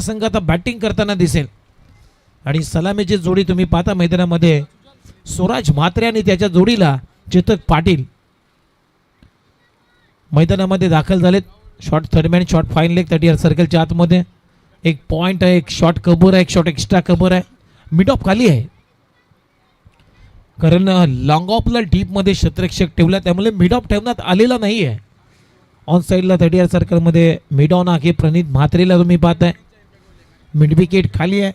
संघ आता बॅटिंग करताना दिसेल आणि सलामीची जोडी तुम्ही पाहता मैदानामध्ये स्वराज म्हात्रे आणि त्याच्या जोडीला चेतक पाटील मैदानामध्ये दाखल झालेत. Shot third man, shot fine leg 30 सर्कलच्या आतमध्ये. एक पॉइंट आहे, एक शॉट कव्हर आहे, एक शॉट एक्स्ट्रा कव्हर आहे. मिड ऑफ खाली आहे कारण लॉंग ऑफला डीपमध्ये क्षेत्ररक्षक ठेवला त्यामुळे मिड ऑफ ठेवण्यात आलेला नाही आहे. ऑन साईडला 30 सर्कलमध्ये मिड ऑन आहे प्रणित म्हात्रेला तुम्ही पाहताय. मिड विकेट खाली आहे.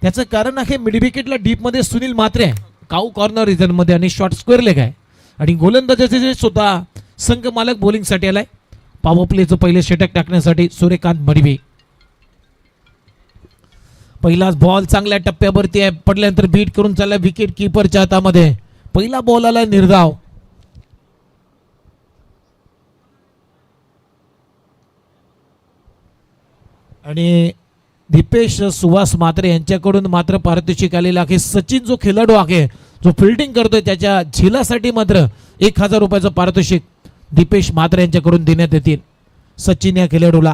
त्याचं कारण आहे मिड विकेटला डीपमध्ये सुनील म्हात्रे आहे काऊ कॉर्नर रिझनमध्ये आणि शॉट स्क्वेअर लेग आहे. आणि गोलंदाजाचे सुद्धा संघ मालक बॉलिंगसाठी आलाय. पॉवर प्लेचं पहिले षटक टाकण्यासाठी सूर्यकांत मडवी. पहिलाच बॉल चांगल्या टप्प्यावरती आहे, पडल्यानंतर बीट करून चालला विकेट किपरच्या हातामध्ये. पहिला बॉल आला निर्धाव. आणि दीपेश सुहास म्हात्रे यांच्याकडून मात्र पारितोषिक आलेला आहे. सचिन जो खेळाडू आहे जो फिल्डिंग करतोय त्याच्या झिलासाठी मात्र 1000 रुपयाचं पारितोषिक दीपेश म्हात्रे यांच्याकडून देण्यात येतील. सचिन या खेळाडूला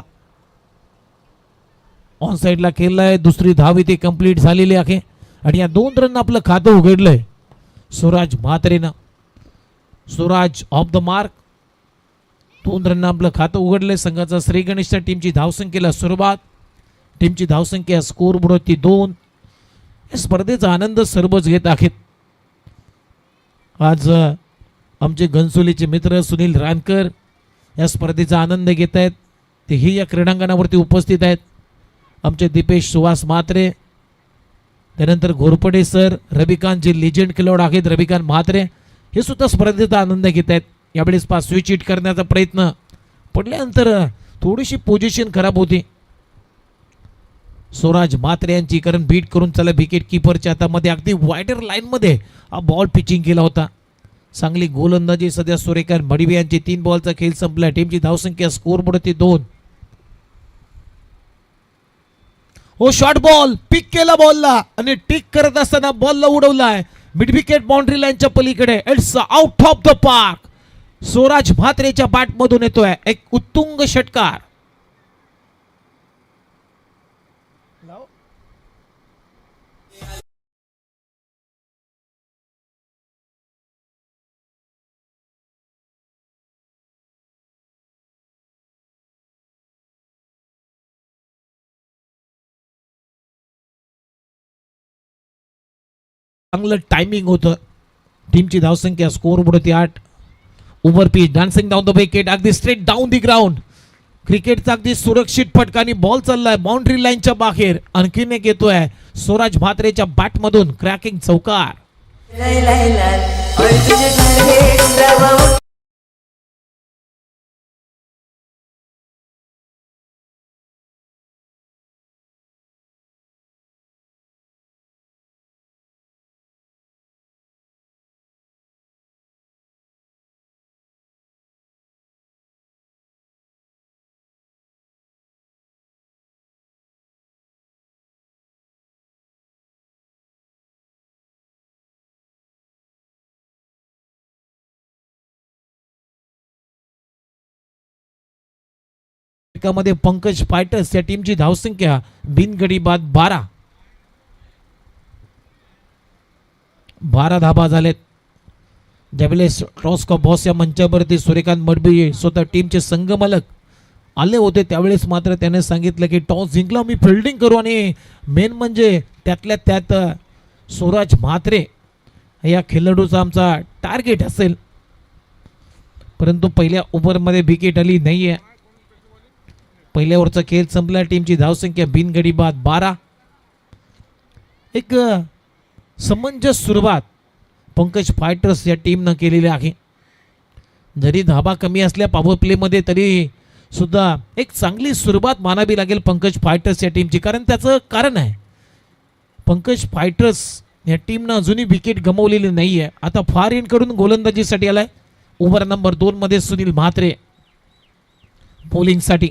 ऑन साईडला खेळलाय. दुसरी धाव इथे कंप्लीट झालेली आहे आणि या 2 रन आपलं खातं उघडलंय स्वराज म्हात्रेनं. Swaraj off the mark. 2 run आपलं खातं उघडलंय. संघाचा श्री गणेशच्या टीमची धावसंख्येला सुरुवात. टीमची धावसंख्या स्कोर बोर्डवरती 2. या स्पर्धेचा आनंद सर्वच घेत आहेत. आज आमचे घनसोलीचे मित्र सुनील रानकर या स्पर्धेचा आनंद घेत आहेत. तेही या क्रीडांगणावरती उपस्थित आहेत. आमचे दीपेश सुहास म्हात्रे, त्यानंतर घोरपडे सर, रविकांत जे लिजेंड खेळाडू आहेत रविकांत म्हात्रे हे सुद्धा स्पर्धेचा आनंद घेत आहेत. यावेळेस स्विच हिट करण्याचा प्रयत्न पडल्यानंतर थोडीशी पोझिशन खराब होती स्वराज म्हात्रे यांची कारण बीट करून चला विकेट किपरच्या हातामध्ये अगदी वायडर लाईनमध्ये हा बॉल पिचिंग केला होता. चांगली गोलंदाजी सध्या सूर्यकांत मडवी यांची. 3 बॉलचा खेळ संपला. टीमची धावसंख्या स्कोर बोर्डवरती 2. हो शॉर्ट बॉल पिक केला बॉलला आणि टिक करत असताना बॉलला उडवलाय मिड विकेट बाउंड्री लाईनच्या पलीकडे. It's out of the park. Swaraj म्हात्रेच्या बॅट मधून येतोय एक उत्तुंग षटकार. चांगलं टायमिंग होतं. टीमची धावसंख्या स्कोर बोर्डवरती 8. Over pitch dancing down the wicket अगदी स्ट्रेट डाऊन दी ग्राउंड. क्रिकेटचा अगदी सुरक्षित फटकानी बॉल चाललाय बाउंड्री लाईनच्या बाहेर. आणखीन एक येतोय स्वराज म्हात्रेच्या बॅट मधून क्रॅकिंग चौकार. मध्ये पंकज फायटर्स या टीमची धावसंख्या बिनगडी बाद 12 धाबा झालेत. ज्यावेळेस टॉस का बॉस या मंचावरती सूर्यकांत मडवी स्वतः टीमचे संघ मालक आले होते त्यावेळेस मात्र त्याने सांगितलं की टॉस जिंकला मी फिल्डिंग करू आणि मेन म्हणजे त्यातल्या त्यात स्वराज म्हात्रे या खेळाडूचा आमचा टार्गेट असेल. परंतु पहिल्या ओव्हरमध्ये विकेट आली नाहीये. पहिल्या ओव्हरचा खेळ संपला. टीमची धावसंख्या बिनगडी बाद 12. एक समंजस सुरुवात पंकज फायटर्स या टीमनं केलेली आहे. जरी धाबा कमी असल्या पॉवर प्लेमध्ये तरी सुद्धा एक चांगली सुरुवात मानावी लागेल पंकज फायटर्स या टीमची. कारण त्याचं कारण आहे पंकज फायटर्स या टीमनं अजूनही विकेट गमावलेली नाही आहे. आता फार एंड कडून गोलंदाजीसाठी आलाय. ओव्हर नंबर 2 मध्ये सुनील म्हात्रे बॉलिंगसाठी.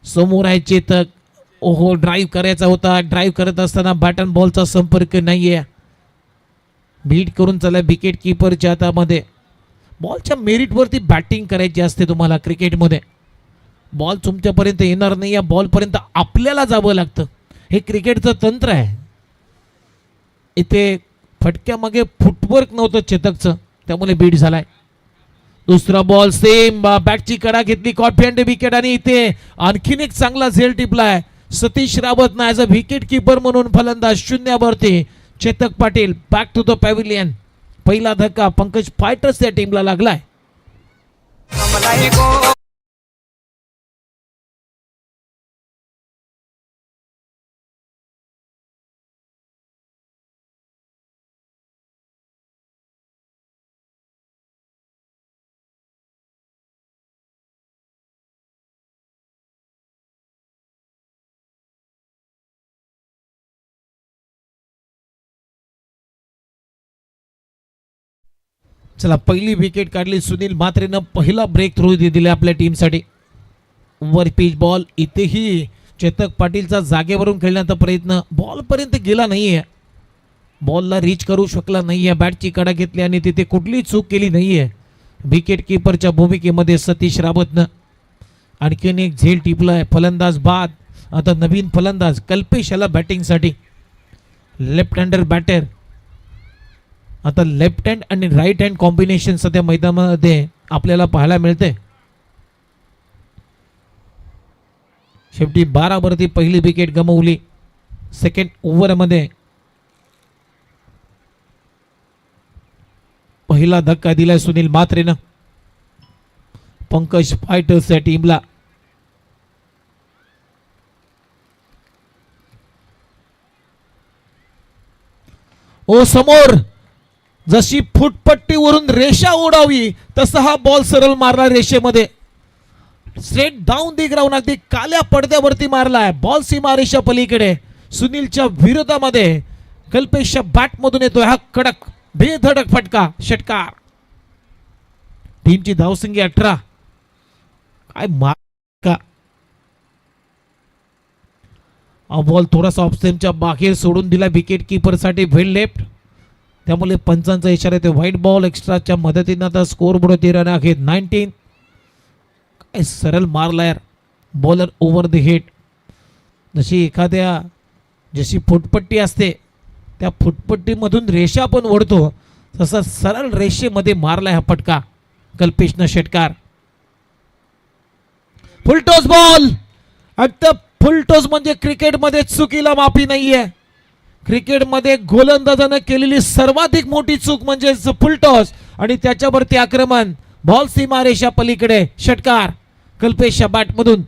समोर आहे चेतक. ओहो ड्राईव्ह करायचा होता. ड्राईव्ह करत असताना बॅट अँड बॉलचा संपर्क नाहीये. बीट करून चला विकेट किपरच्या हातामध्ये. बॉलच्या मेरिटवरती बॅटिंग करायची असते तुम्हाला क्रिकेटमध्ये. बॉल तुमच्यापर्यंत येणार नाही, या बॉलपर्यंत आपल्याला जावं लागतं. हे क्रिकेटचं तंत्र आहे. इथे फटक्यामागे फुटवर्क नव्हतं चेतकचं, त्यामुळे बीट झालाय. दुसरा बॉल सेम बॅटची कडा घेतली, कॉन्फिडंट विकेट. आणि इथे आणखीन एक चांगला झेल टिपलाय Satish Rawat as a wicket keeper म्हणून. फलंदाज शून्यावरती Chetak Patil back to the pavilion. पहिला धक्का पंकज फायटर्स या टीमला लागलाय. चला, पहिली विकेट काढली सुनील म्हात्रेनं. पहिला ब्रेक थ्रू दिला आपल्या टीमसाठी. वर पिच बॉल. इथेही चेतक पाटीलचा जागेवरून खेळण्याचा प्रयत्न बॉल पर्यंत गेला नाहीये, बॉलला रीच करू शकला नाहीये. बॅटची कडा घेतली आणि तिथे कुठलीही चूक केली नाहीये विकेट किपरच्या भूमिकेमध्ये सतीश रावतनं. आणखीन एक झेल टिपलाय. फलंदाज बाद. आता नवीन फलंदाज कल्पेश याला बॅटिंगसाठी. Left hander batter. आता लेफ्ट हँड आणि राईट हँड कॉम्बिनेशन सध्या मैदानामध्ये आपल्याला पाहायला मिळते. शेवटी 12 वरती पहिली विकेट गमावली सेकंड ओव्हरमध्ये. पहिला धक्का दिलाय सुनील म्हात्रेनं पंकज फायटर्स या टीमला. ओ समोर जशी फुटपट्टीवरून रेषा ओढावी तसा हा बॉल सरळ मारला रेषेमध्ये. Straight down the ground. अगदी काल्या पडद्यावरती मारलाय बॉल. सीमा रेषा पलीकडे सुनीलच्या विरोधामध्ये कल्पेशच्या बॅटमधून येतोय हा कडक बेधडक फटका, षटकार. टीमची धावसंख्या 18. काय मार का. बॉल थोडासा ऑफ स्टंपच्या बाहेर सोडून दिला विकेट किपर साठी वेल लेफ्ट. त्यामुळे पंचांचा इशारा येतो व्हाईट बॉल. एक्स्ट्राच्या मदतीने आता स्कोर बोर्ड रन आहेत 19. काय सरळ मारला यार बॉलर ओव्हर द हेड. जशी फुटपट्टी असते त्या फुटपट्टीमधून रेषा पण ओढतो तसा सरळ रेषेमध्ये मारलाय हा फटका कल्पेशनं, षटकार. Full toss ball. आता फुलटॉस म्हणजे क्रिकेटमध्ये चुकीला माफी नाहीये. क्रिकेटमध्ये गोलंदाजानं केलेली सर्वाधिक मोठी चूक म्हणजे फुलटॉस आणि त्याच्यावरती आक्रमण. बॉल सीमा रेषा पलीकडे, षटकार कल्पेशच्या बॅटमधून.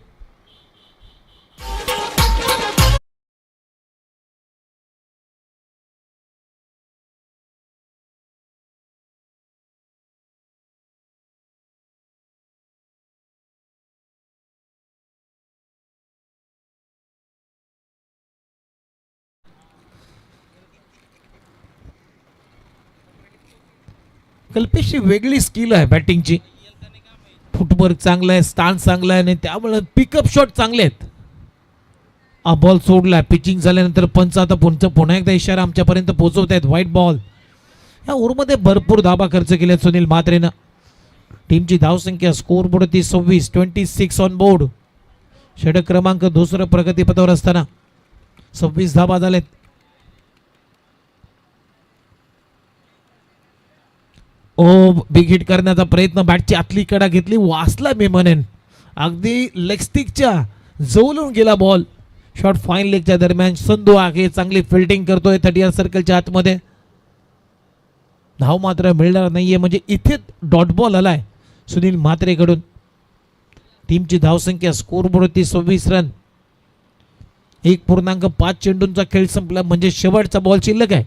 कल्पेशची वेगळी स्किल आहे बॅटिंगची. फुटवर्क चांगला आहे, स्टान्स चांगला आहे आणि त्यामुळे पिकअप शॉट चांगले आहेत. बॉल सोडला. पिचिंग झाल्यानंतर पंच आता पुन्हा एकदा इशारा आमच्यापर्यंत पोहोचवत आहेत. White ball. या ओव्हरमध्ये भरपूर धाबा खर्च केल्या सुनील म्हात्रेनं. टीमची धावसंख्या स्कोर बोर्ड 26 ऑन बोर्ड. षटक क्रमांक दुसरं प्रगतीपथावर असताना 26 धाबा झालेत. बिग हिट करण्याचा प्रयत्न. बॅटची आतली कडा घेतली, वाचला मी म्हणेन. अगदी लेग स्टिकच्या जवळून गेला बॉल. शॉट फाईन लेगच्या दरम्यान. संधू आगे चांगली फिल्डिंग करतोय 30 सर्कलच्या आतमध्ये. धाव मात्र मिळणार नाहीये म्हणजे इथे डॉट बॉल आलाय सुनील म्हात्रेकडून. टीमची धावसंख्या स्कोर बोर्ड 26 रन. 1.5 चेंडूंचा खेळ संपला म्हणजे शेवटचा बॉल शिल्लक आहे.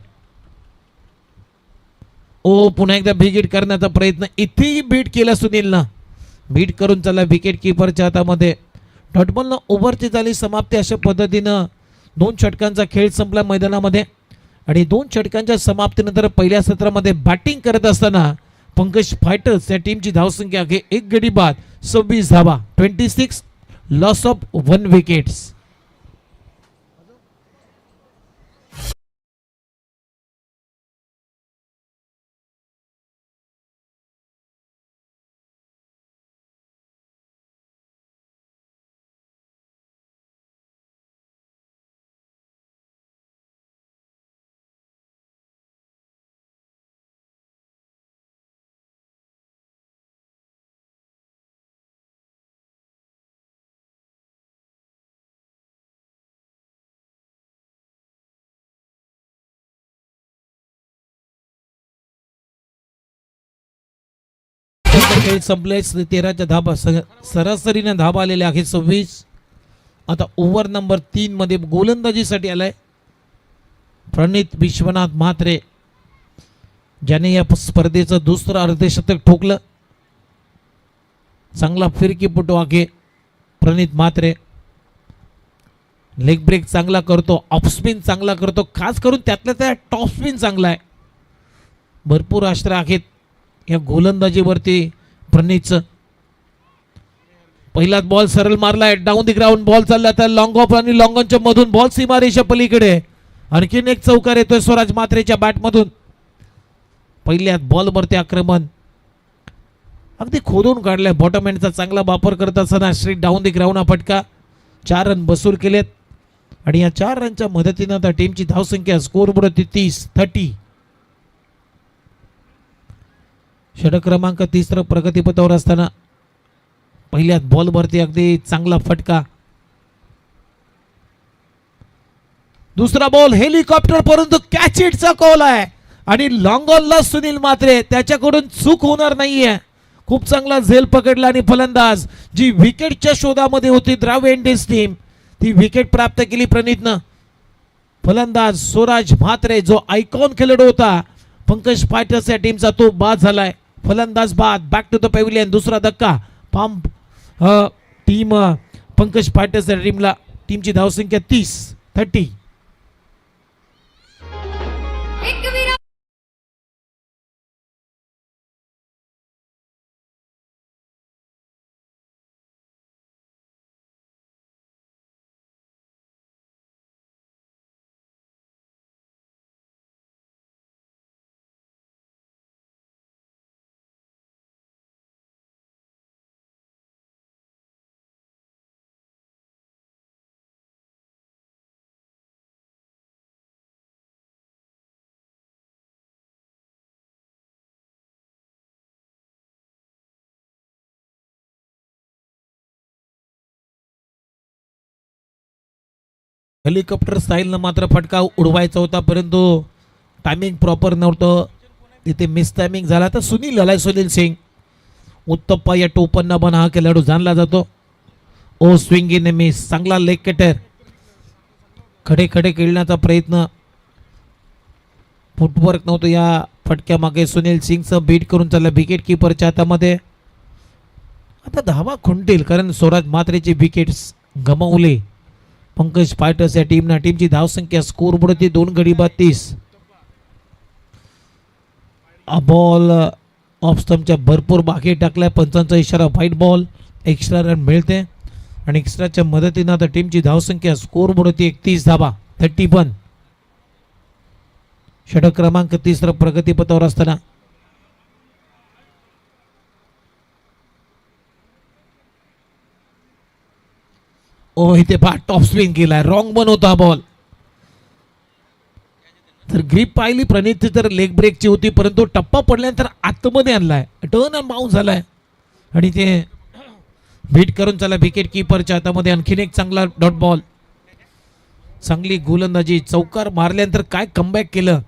पुन्हा एकदा बिग हिट करण्याचा प्रयत्न. इथेही बीट केला सुनीलनं. बीट करून चला विकेट किपरच्या हातामध्ये. डॉटबॉलनं ओव्हरची झाली समाप्ती. अशा पद्धतीनं 2 षटकांचा खेळ संपला मैदानामध्ये. आणि 2 षटकांच्या समाप्तीनंतर पहिल्या सत्रामध्ये बॅटिंग करत असताना पंकज फायटर्स या टीमची धावसंख्या आहे 1 गडी बाद 26 धावा. 26 लॉस ऑफ 1 विकेट्स. खेळ संपले. 13च्या धाबा सरासरीने धाबा आलेल्या आहेत 26. आता ओव्हर नंबर 3 मध्ये गोलंदाजीसाठी आलाय प्रणित विश्वनाथ म्हात्रे, ज्याने या स्पर्धेचं दुसरं अर्धशतक ठोकलं. चांगला फिरकीपटू आहे प्रणित म्हात्रे. लेग ब्रेक चांगला करतो, ऑफ स्पिन चांगला करतो, खास करून त्यातल्या त्या टॉप स्पिन चांगला आहे. भरपूर अस्त्र आहेत या गोलंदाजीवरती प्रणितचं. पहिलाच बॉल सरळ मारलाय, डाऊन दी ग्राउंड बॉल चालला तर लॉंग ऑफ आणि लॉंग ऑनच्या मधून बॉल सीमारेषा पलीकडे. आणखीन एक चौकार येतोय स्वराज म्हात्रेच्या बॅटमधून. पहिल्याच बॉलवरती आक्रमण अगदी खोदून काढलाय. बॉटम एंडचा चांगला वापर करत असताना स्ट्रेट डाऊन दी ग्राउंड हा फटका. 4 रन बसूल केलेत आणि या 4 रनच्या मदतीनं आता टीमची धावसंख्या स्कोअरबोर्ड 30. षटक क्रमांक 3 प्रगतीपथावर असताना पहिल्याच बॉलवरती अगदी चांगला फटका. दुसरा बॉल हेलिकॉप्टर परंतु कॅच इटचा कॉल आहे आणि लॉंग ऑनला सुनील म्हात्रे, त्याच्याकडून चूक होणार नाहीये. खूप चांगला झेल पकडला आणि फलंदाज जी विकेटच्या शोधामध्ये होती द्राविड इंडियन्स टीम, ती विकेट प्राप्त केली प्रणितनं. फलंदाज स्वराज म्हात्रे जो आयकॉन खेळाडू होता पंकज फायटर्स या टीमचा, तो बाद झालाय. फलंदाज बाद. Back to the pavilion. दुसरा धक्का पंप टीम पंकज फायटर्स या टीमला. टीमची धावसंख्या 30. हेलिकॉप्टर स्टाईलनं मात्र फटका उडवायचा होता परंतु टायमिंग प्रॉपर नव्हतं, तिथे मिस टायमिंग झाला. तर सुनील सिंग उत्तप्पा या टोपन्ना बन हा खेळाडू जाणला जातो. ओ स्विंग इन मिस. चांगला लेग कटर. खडे खेळण्याचा प्रयत्न, फुटवर्क नव्हतं या फटक्या मागे. सुनील सिंगचं बीट करून चालला विकेट किपरच्या हातामध्ये. आता धावा खुंटील कारण स्वराज म्हात्रेची विकेट्स गमावले पंकज फायटर्स या टीमना. टीमची धावसंख्या स्कोअरबोर्ड 2 गडी बाद 30. बॉल ऑफ स्टंपच्या भरपूर बाकी टाकलाय. पंचांचा इशारा व्हाईट बॉल. एक्स्ट्रा रन मिळते आणि एक्स्ट्राच्या मदतीनं आता टीमची धावसंख्या स्कोअरबोर्ड 31 धावा 31. षटक क्रमांक 3 प्रगतीपथावर असताना इथे टॉप स्विंग केलाय. रॉंग बन होता बॉल. तर ग्रीप पाहिली प्रणितची तर लेग ब्रेकची होती परंतु टप्पा पडल्यानंतर आतमध्ये आणलाय. टर्न अँड बाउन्स झालाय आणि ते बीट करून चला विकेट किपरच्या हातामध्ये. आणखीन एक चांगला डॉट बॉल. चांगली गोलंदाजी. चौकार मारल्यानंतर काय कमबॅक केलं.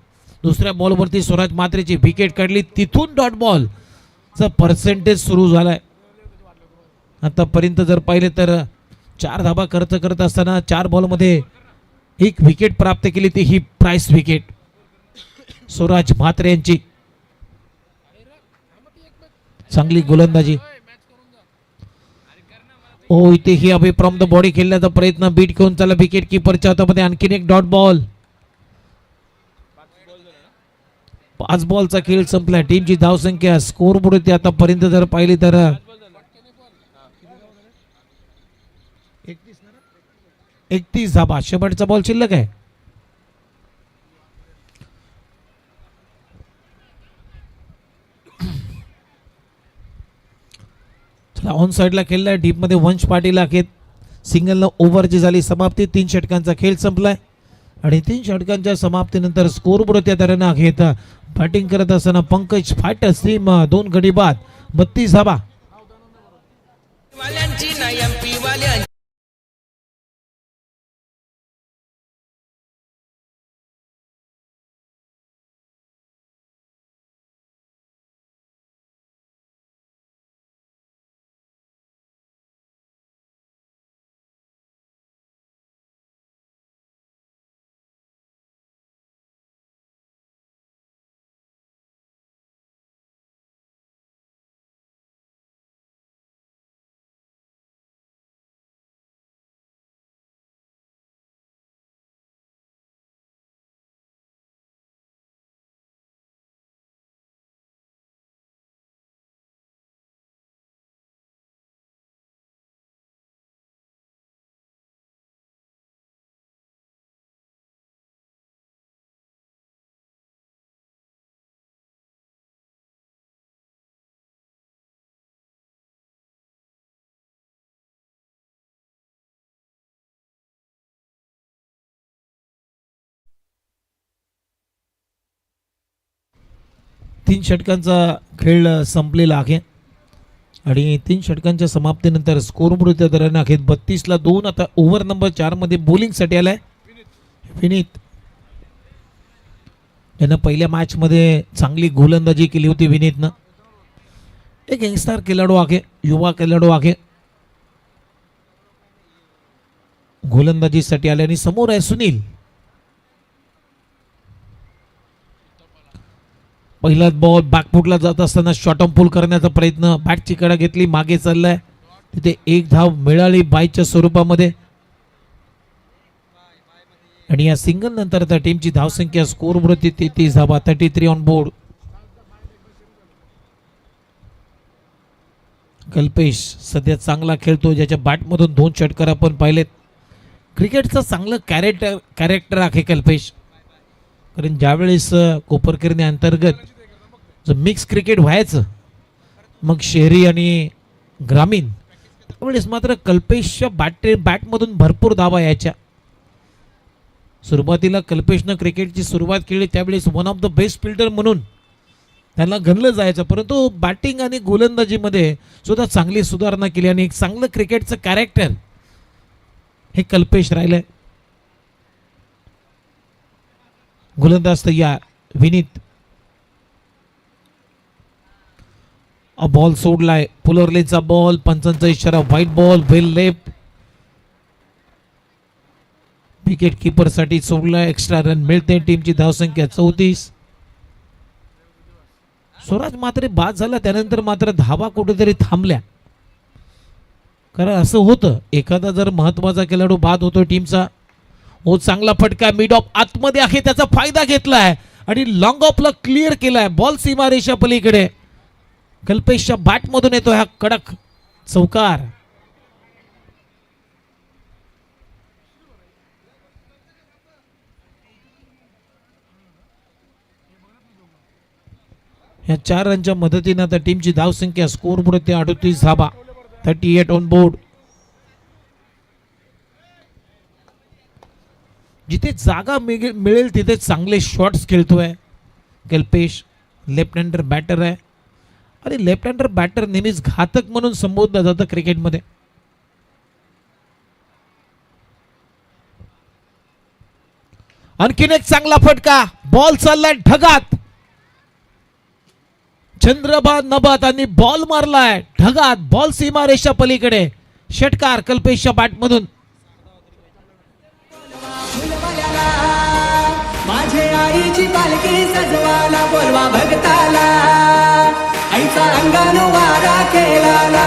दुसऱ्या बॉलवरती स्वराज म्हात्रेची विकेट काढली. तिथून डॉट बॉलचा पर्सेंटेज सुरू झालाय. आतापर्यंत जर पाहिले तर 4 धाबा खर्च करत असताना 4 बॉलमध्ये 1 विकेट प्राप्त केली, ती ही प्राइस विकेट स्वराज म्हात्रे यांची. चांगली गोलंदाजी. इथे ही अभि फ्रॉम द बॉडी खेळण्याचा प्रयत्न. बीट घेऊन चला विकेट किपरच्या हातामध्ये. आणखीन एक डॉट बॉल. 5 बॉलचा खेळ संपला. टीमची धावसंख्या स्कोअरबोर्ड आतापर्यंत जर पाहिली तर 31 धाबा. शेवटचा बॉल शिल्लक आहे. ऑन साइडला खेळलाय. डीप मध्ये वंश पाटील आहेत. सिंगलनं ओव्हरची झाली समाप्ती. 3 षटकांचा खेळ संपलाय आणि 3 षटकांच्या समाप्तीनंतर स्कोअरबोर्ड त्या तऱ्हेनं आहेत. बॅटिंग करत असताना पंकज फायटर्स टीम 2 गडी बाद 32 धाबा. तीन षटकांचा खेळ संपलेला आहे आणि 3 षटकांच्या समाप्तीनंतर स्कोरबोर्ड दरम्यान आहेत 32ला 2. आता ओव्हर नंबर 4 मध्ये बॉलिंगसाठी आलाय विनीत. त्यानं पहिल्या मॅच मध्ये चांगली गोलंदाजी केली होती विनीतनं. एक यंगस्टर खेळाडू आहे, युवा खेळाडू आहे. गोलंदाजीसाठी आले आणि समोर आहे सुनील. पहिलाच बॉल बॅकफुटला जात असताना शॉर्ट ऑन पुल करण्याचा प्रयत्न, बॅटची कडा घेतली, मागे चाललाय, तिथे एक धाव मिळाली बायच्या स्वरूपामध्ये आणि या सिंगल नंतर त्या टीमची धावसंख्या स्कोर वरती 33 धावा, 33 ऑन बोर्ड. कल्पेश सध्या चांगला खेळतो, ज्याच्या बॅटमधून 2 षटकार आपण पाहिलेत. क्रिकेटचं चांगलं कॅरेक्टर आहे कल्पेश, कारण ज्यावेळेस कोपरकरने अंतर्गत जो मिक्स क्रिकेट व्हायचं मग शहरी आणि ग्रामीण, त्यावेळेस मात्र कल्पेशच्या बॅटमधून भरपूर धावा यायच्या. सुरुवातीला कल्पेशनं क्रिकेटची सुरुवात केली त्यावेळेस one of the best fielder म्हणून त्यांना गणलं जायचं, परंतु बॅटिंग आणि गोलंदाजीमध्ये सुद्धा चांगली सुधारणा केली आणि एक चांगलं क्रिकेटचं कॅरेक्टर हे कल्पेश राहिलंय. गोलंदाज तयार विनीत. बॉल सोडलाय, पुलरलेचा बॉल, पंचांचा इशारा, व्हाईट बॉल, वेल लेफ्ट. विकेट किपर साठी सोडलाय, एक्स्ट्रा रन मिळते, टीमची धावसंख्या 34. स्वराज मात्र बाद झाला त्यानंतर मात्र धावा कुठेतरी थांबल्या, कारण असं होतं एखादा जर महत्वाचा खेळाडू बाद होतो टीमचा. हो चांगला फटका मिड ऑफ आतमध्ये आहे, त्याचा फायदा घेतलाय आणि लॉंग ऑफला क्लिअर केलाय. बॉल सीमारेषा पलीकडे कल्पेशच्या बॅटमधून येतो हा कडक चौकार. या 4 रनच्या मदतीने आता टीमची धावसंख्या स्कोर बोर्ड ते 38 धावा, 38 ऑन बोर्ड. जिथे जागा मिळेल तिथे चांगले शॉट्स खेळतोय कल्पेश. लेफ्ट हँडर बॅटर आहे आणि लेफ्ट हँडर बॅटर नेहमीच घातक म्हणून संबोधलं जातं क्रिकेटमध्ये. आणखीन एक चांगला फटका, बॉल चाललाय ढगात, चंद्रबाद नबात आणि बॉल मारलाय ढगात, बॉल सीमारेषा पलीकडे. षटकार कल्पेशच्या बॅटमधून. माझे आईची पालखी सजवाला बोलवा भगताला, आईचा अंगानु वारा केला.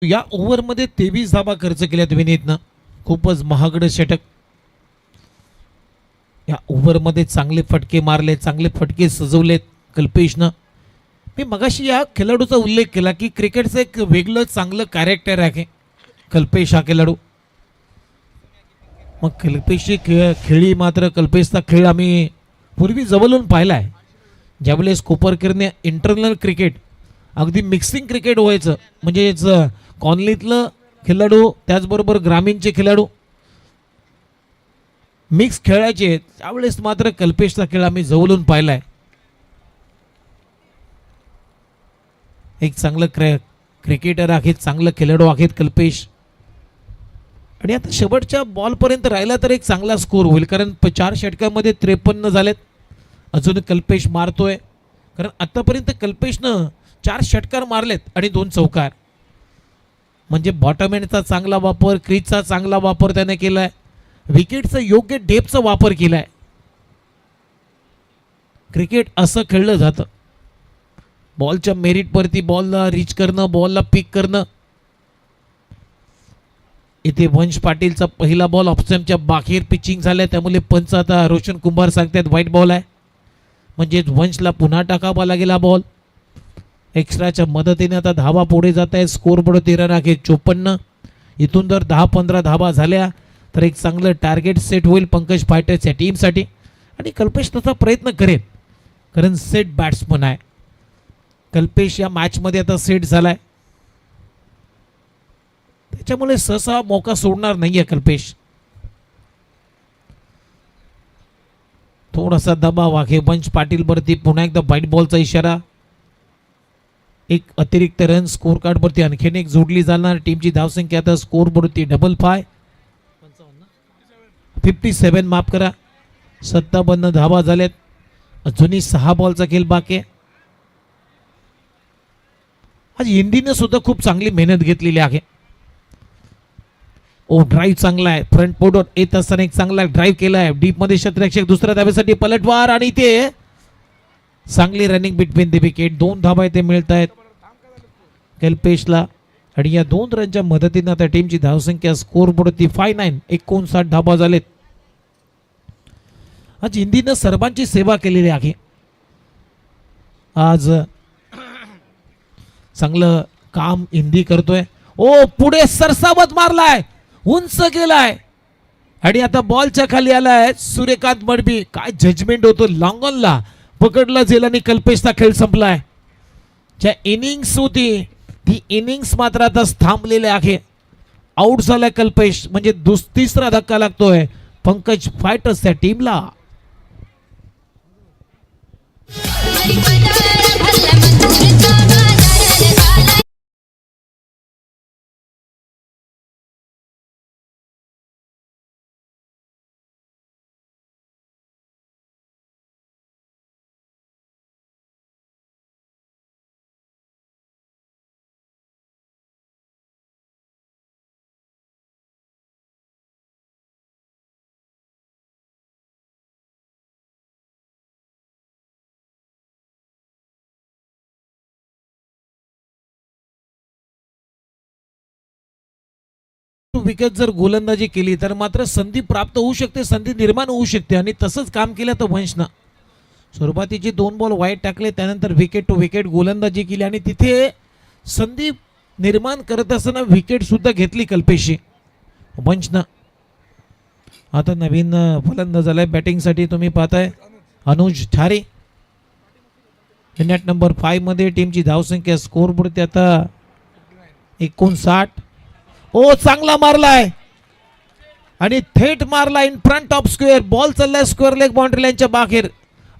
या ओव्हरमध्ये 23 धाबा खर्च केल्यात विनीतनं. खूपच महागडं षटक. या ओव्हरमध्ये चांगले फटके मारले, चांगले फटके सजवलेत कल्पेशनं. मी मगाशी या खेळाडूचा उल्लेख केला की क्रिकेटचं एक वेगळं चांगलं कॅरेक्टर आहे कल्पेश हा खेळाडू. मग कल्पेशची खेळी मात्र कल्पेशचा खेळ आम्ही पूर्वी जवळून पाहिला आहे. ज्यावेळेस कोपरकरने इंटरनल क्रिकेट अगदी मिक्सिंग क्रिकेट व्हायचं, म्हणजेच कॉलनीतलं खेळाडू त्याचबरोबर ग्रामीणचे खेळाडू मिक्स खेळायचे, त्यावेळेस मात्र कल्पेशचा खेळ आम्ही जवळून पाहिला आहे. एक चांगलं क्रिकेटर आहेत, चांगलं खेळाडू आहेत कल्पेश. आणि आता शेवटच्या बॉलपर्यंत राहिला तर एक चांगला स्कोर होईल, कारण 4 षटकामध्ये 53 झालेत. अजून कल्पेश मारतोय, कारण आतापर्यंत कल्पेशनं 4 षटकार मारलेत आणि 2 चौकार. म्हणजे बॉटम एंडचा चांगला वापर, क्रीजचा चांगला वापर त्याने केलाय, विकेटचा योग्य डेपचा वापर केलाय. क्रिकेट असं खेळलं जातं, बॉलच्या मेरिटवरती बॉलला रीच करणं, बॉलला पिक करणं. इथे वंश पाटीलचा पहिला बॉल ऑप्शनच्या बाहेर पिचिंग झालाय, त्यामुळे पंच आता रोशन कुंभार सांगतात व्हाईट बॉल आहे, म्हणजे वंशला पुन्हा टाकावा लागेल हा बॉल. एक्स्ट्राच्या मदतीने आता धावा पुढे जात आहे. Score board 13-54. इथून जर 10-15 धावा झाल्या तर एक चांगलं टार्गेट सेट होईल पंकज फायटर्सच्या टीमसाठी. आणि कल्पेश तसा प्रयत्न करेल, कारण सेट बॅट्समन आहे कल्पेश. या मॅचमध्ये आता सेट झालाय, त्याच्यामुळे सहसा मौका सोडणार नाहीये कल्पेश. थोडासा दबाव आहे वंश पाटील वरती. पुन्हा एकदा व्हाईट बॉलचा इशारा. एक अतिरिक्त रन स्कोर कार्ड वरती आणखीन एक जोडली जाणार. टीमची धावसंख्या आता स्कोर वरती 55 57 माफ करा, 57 धावा झाल्यात. अजूनही 6 बॉलचा खेळ बाकी आहे. आज हिंदीने सुद्धा खूप चांगली मेहनत घेतलेली आहे. ओ ड्राईव्ह चांगला आहे, फ्रंट पोर्टवर येत असताना एक चांगला ड्राईव्ह केला आहे. डीप मध्ये क्षेत्ररक्षक दुसऱ्या धावेसाठी पलटवार, आणि ते चांगली रनिंग बिटवीन द विकेट. 2 धावा इथे मिळत आहेत कल्पेशला. आणि या 2 रनच्या मदतीने आता टीमची धावसंख्या स्कोर बोर्डवरती 59 59 धावा झालेत. आज हिंदीनं सर्वांची सेवा केलेली आहे. आज चांगलं काम हिंदी करतोय. ओ पुढे सरसावत मारलाय, उंच गेलाय, आणि आता बॉलच्या खाली आलाय सूर्यकांत मडबी. काय जजमेंट होतो, लॉंगॉनला पकडला जेल आणि कल्पेशचा खेळ संपलाय. ज्या इनिंग्स होती ती इनिंग्स मात्र आता थांबलेले आहे. आउट झालाय कल्पेश, म्हणजे 3रा धक्का लागतोय पंकज फायटर्सच्या टीमला. विकेट जर गोलंदाजी केली तर मात्र संधी प्राप्त होऊ शकते, संधी निर्माण होऊ शकते. आणि तसंच काम केलं तर वंशनं सुरुवातीचे 2 बॉल वाईट टाकले, त्यानंतर विकेट टू विकेट गोलंदाजी केली आणि तिथे संधी निर्माण करत असताना विकेट सुद्धा घेतली कल्पेशची वंशनं. आता नवीन फलंदाज झालाय बॅटिंगसाठी, तुम्ही पाहताय अनुज ठारे. मिनिट नंबर 5 मध्ये टीमची धावसंख्या स्कोर बोर्डवरती आता 59. ओ चांगला मारलाय आणि थेट मारला in front of square. Ball चाललाय स्क्वेअर लेग बाउंड्री लाईनच्या बाहेर,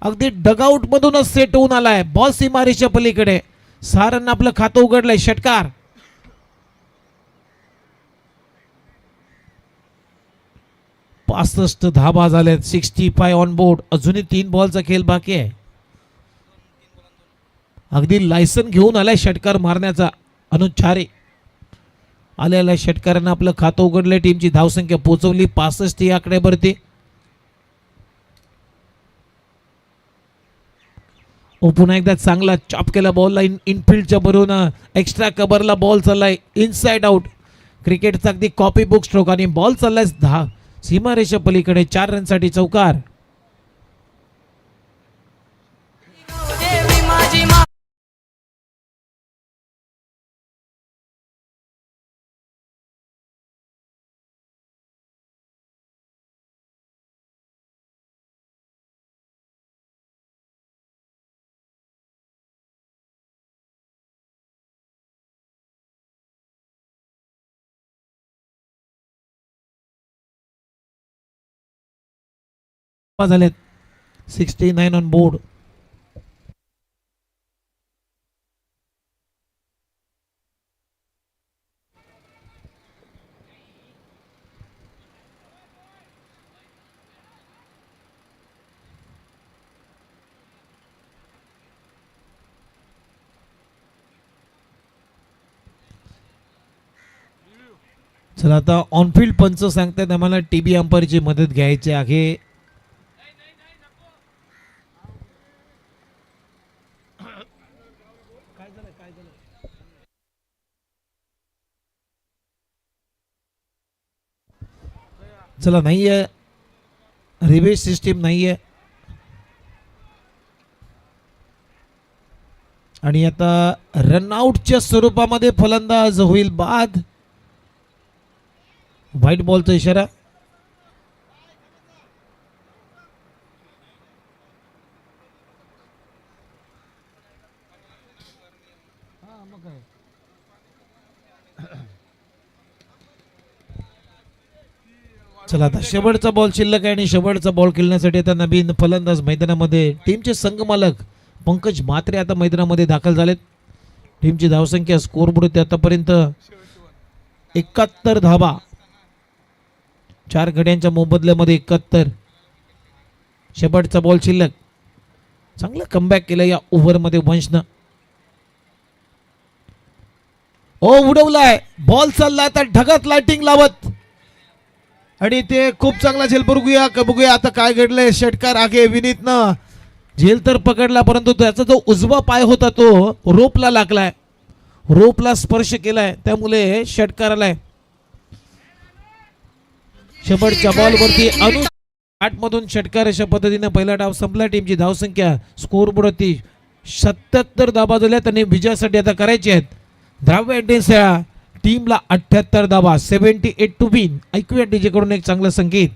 अगदी डगआउट मधूनच सेट होऊन आलाय. बॉल सीमारेषेच्या पलीकडे. सारांना आपलं खातं उघडलंय. षटकार. पासष्ट धावा झाल्यात, 65 ऑन बोर्ड. अजूनही 3 बॉलचा खेळ बाकी आहे. अगदी लायसन घेऊन आलाय षटकार मारण्याचा अनुज ठारे. आलेल्या षटकारानं आपलं खातं उघडलंय. टीमची धावसंख्या पोहोचवली 65 या आकड्यावरती. पुन्हा एकदा चांगला चॉप केला बॉलला इनफिल्डच्या बरोबर एक्स्ट्रा कव्हरला बॉल चाललाय इनसाइड आउट. क्रिकेटचा अगदी कॉपी बुक स्ट्रोक आणि बॉल चाललाय सीमारेषा पलीकडे 4 रनसाठी चौकार. देवी माझी मा झालेत 69 ऑन बोर्ड. चला आता ऑनफिल्ड पंच सांगतात आम्हाला टीबी अंपायरची मदत घ्यायची आहे. चला नाहीये रिव्हेस सिस्टीम नाहीये आणि आता रनआउटच्या स्वरूपामध्ये फलंदाज होईल बाद. व्हाईट बॉलचा इशारा. चला आता शेवटचा बॉल शिल्लक आहे आणि शेवटचा बॉल खेळण्यासाठी आता नवीन फलंदाज मैदानामध्ये टीमचे संघमालक पंकज म्हात्रे आता मैदानामध्ये दाखल झालेत. टीमची धावसंख्या स्कोरबोर्ड आतापर्यंत 71 धावा. 4 गड्यांच्या मोबदल्यामध्ये 71. शेवटचा बॉल शिल्लक. चांगलं कमबॅक केलं या ओव्हरमध्ये वंशनं. उडवलाय बॉल चालला आता ढगात लाइटिंग लावत आणि ते खूप चांगला झेल. बघूया आता काय घडलंय. षटकार आगे विनीतनं झेल तर पकडला परंतु त्याचा जो उजवा पाय होता तो रोपला लागलाय. रोपला स्पर्श केलाय त्यामुळे षटकार आलाय. शेवटच्या बॉलवरती 8 मधून षटकार अशा पद्धतीने पहिला डाव संपला. टीमची धावसंख्या स्कोरबोर्डवरती 77 धावा झाल्यात आणि विजयासाठी आता करायचे आहेत द्राव्य इंडियन्सच्या टीमला 78 धावा. 78 टू विन. ऐकूया डीजे कडून एक चांगलं संगीत.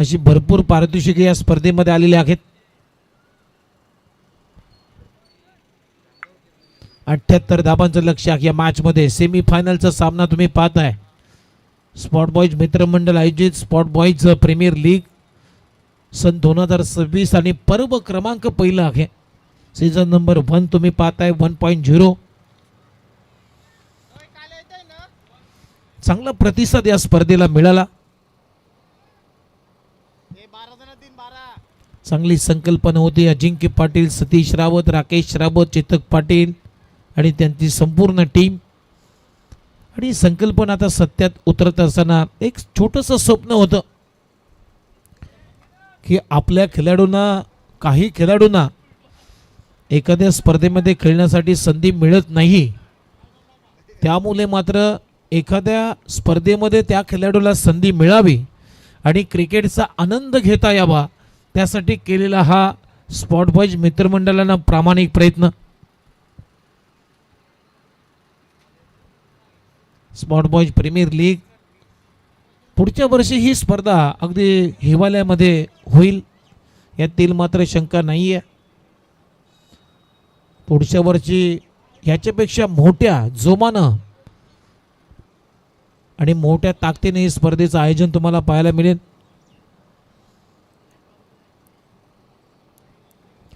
अशी भरपूर पारितोषिके या स्पर्धेमध्ये आलेली आहेत. 78 धाबांचं लक्ष्य या मॅच मध्ये. सेमीफायनलचा सामना तुम्ही पाहताय. स्पॉट बॉईज मित्रमंडळ आयोजित स्पॉट बॉईज प्रीमियर लीग सन 2026 आणि पर्व क्रमांक पहिला आहे. सीझन नंबर 1 तुम्ही पाहताय 1.0. चांगला प्रतिसाद या स्पर्धेला मिळाला. चांगली संकल्पना होती. अजिंक्य पाटील, सतीश रावत, राकेश रावत, चेतक पाटील आणि त्यांची संपूर्ण टीम. आणि संकल्पना आता सत्यात उतरत असताना एक छोटंसं स्वप्न होतं की आपल्या काही खेळाडूंना एखाद्या स्पर्धेमध्ये खेळण्यासाठी संधी मिळत नाही. त्यामुळे मात्र एखाद्या स्पर्धेमध्ये त्या खेळाडूला संधी मिळावी आणि क्रिकेटचा आनंद घेता यावा त्यासाठी केलेला हा स्पॉट बॉईज मित्रमंडळानं प्रामाणिक प्रयत्न. स्पॉट बॉईज प्रीमियर लीग पुढच्या वर्षी ही स्पर्धा अगदी हिवाळ्यामध्ये होईल यातील मात्र शंका नाही आहे. पुढच्या वर्षी याच्यापेक्षा मोठ्या जोमानं आणि मोठ्या ताकदीने ही स्पर्धेचं आयोजन तुम्हाला पाहायला मिळेल.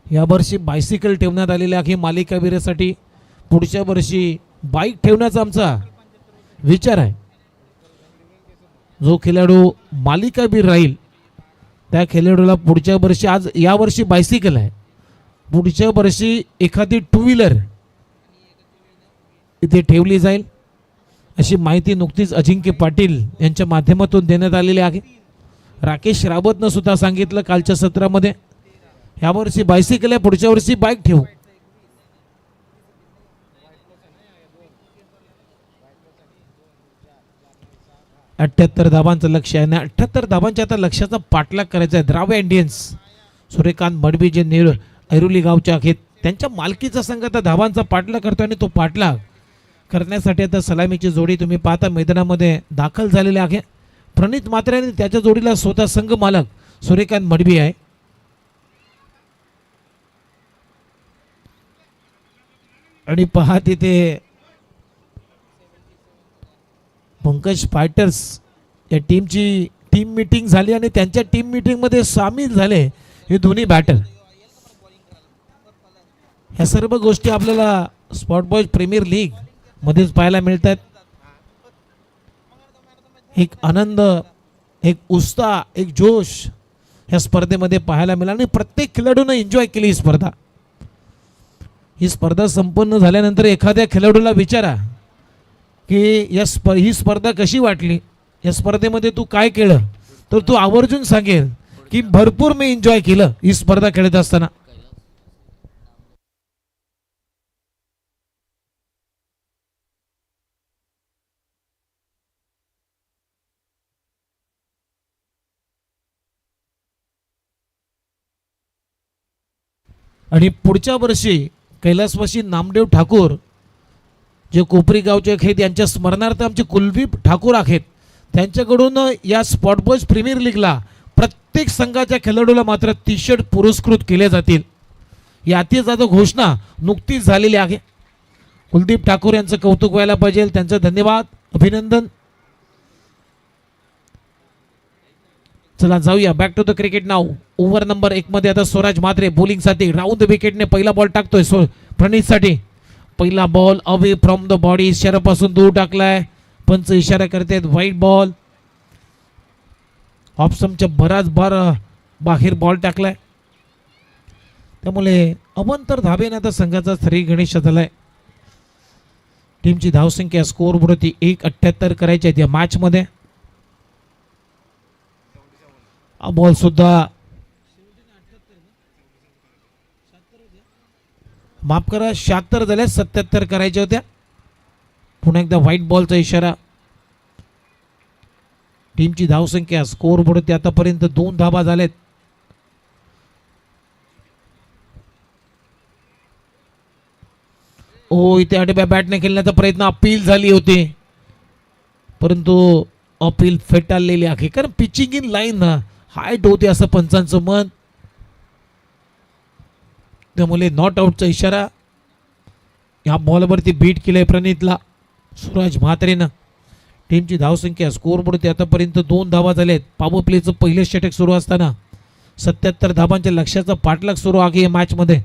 यावर्षी बायसिकल ठेवण्यात आलेली आहे मालिकावीरासाठी. पुढच्या वर्षी बाईक ठेवण्याचा आमचा विचार आहे. जो खेळाडू मालिकावीर राहील त्या खेळाडूला पुढच्या वर्षी, आज यावर्षी बायसिकल आहे, पुढच्या वर्षी एखादी टू व्हीलर इथे ठेवली जाईल अशी माहिती नुकतीच अजिंक्य पाटील यांच्या माध्यमातून देण्यात आलेली आहे. राकेश रावतनं सुद्धा सांगितलं कालच्या सत्रामध्ये यावर्षी बायसिकल आहे, पुढच्या वर्षी बाईक ठेवू. अठ्ठ्याहत्तर धाबांचं लक्ष आहे. 78 धाबांच्या आता लक्ष्याचा पाठलाग करायचा आहे. द्राव्या इंडियन्स सूर्यकांत मडबी जे ऐरोली गावचे आहेत त्यांच्या मालकीचा संघ आता धाबांचा पाठलाग करतो आणि तो पाठलाग करण्यासाठी आता सलामीची जोडी तुम्ही पाहता मैदानामध्ये दाखल झालेली आहे. प्रणित मात्रे आणि त्याच्या जोडीला स्वतः संघ मालक सूर्यकांत मडबी आहे. आणि पहा तिथे पंकज फायटर्स या टीमची टीम मीटिंग झाली आणि त्यांच्या टीम मीटिंग मध्ये सामील झाले हे दोन्ही बॅटर. ह्या सर्व गोष्टी आपल्याला स्पॉट बॉईज प्रीमियर लीग मध्येच पाहायला मिळतात. एक आनंद, एक उत्साह, एक जोश ह्या स्पर्धेमध्ये पाहायला मिळाला आणि प्रत्येक खेळाडूनं एन्जॉय केली ही स्पर्धा. ही स्पर्धा संपन्न झाल्यानंतर एखाद्या खेळाडूला विचारा की ही स्पर्धा कशी वाटली, या स्पर्धेमध्ये तू काय केलं, तर तू आवर्जून सांगेल की भरपूर मी एन्जॉय केलं ही स्पर्धा खेळत असताना. आणि पुढच्या वर्षी कैलासवासी नामदेव ठाकूर जे कोपरी गावचे आहेत यांच्या स्मरणार्थ आमचे कुलदीप ठाकूर आहेत त्यांच्याकडून या स्पॉट बॉईज प्रीमियर लीगला प्रत्येक संघाच्या खेळाडूला मात्र टी शर्ट पुरस्कृत केले जातील. यातीच आता घोषणा नुकतीच झालेली आहे. कुलदीप ठाकूर यांचं कौतुक व्हायला पाहिजे, त्यांचं धन्यवाद, अभिनंदन. चला जाऊया back to the cricket now. Over number 1 मध्ये आता स्वराज म्हात्रे बॉलिंग साठी राऊंड द विकेटने पहिला बॉल टाकतोय प्रणित साठी. पहिला ball away from the body, इशाऱ्यापासून दूर टाकलाय. पंच इशारा करतात वाईट बॉल. ऑप्शनच्या बराच बाहेर बॉल टाकलाय. त्यामुळे अवंतर धाबेने आता संघाचा थ्री गणेश झालाय. टीमची धावसंख्या स्कोअर बोर्डवरती 1.78 करायची आहे या मॅच मध्ये. बॉल सुद्धा माफ करा 76 झाल्या, 77 करायच्या होत्या. पुन्हा एकदा व्हाईट बॉलचा इशारा. टीमची धावसंख्या स्कोअर बोर्डवरती आतापर्यंत 2 धाबा झालेत. इथे आडव्या बॅटने खेळण्याचा प्रयत्न अपील झाली होती परंतु अपील फेटाळलेली आहे. कारण पिचिंग इन लाईन हाईट होते असं पंचांचं मत. त्यामुळे नॉट आउटचा इशारा. या बॉलवरती बीट केलंय प्रणितला सूरज म्हात्रेनं. टीमची धावसंख्या स्कोअरबोर्ड आतापर्यंत 2 धावा झाल्यात. पॉवर प्लेचं पहिलं षटक सुरू असताना 77 धावांच्या लक्ष्याचा पाठलाग सुरू आहे या मॅच मध्ये.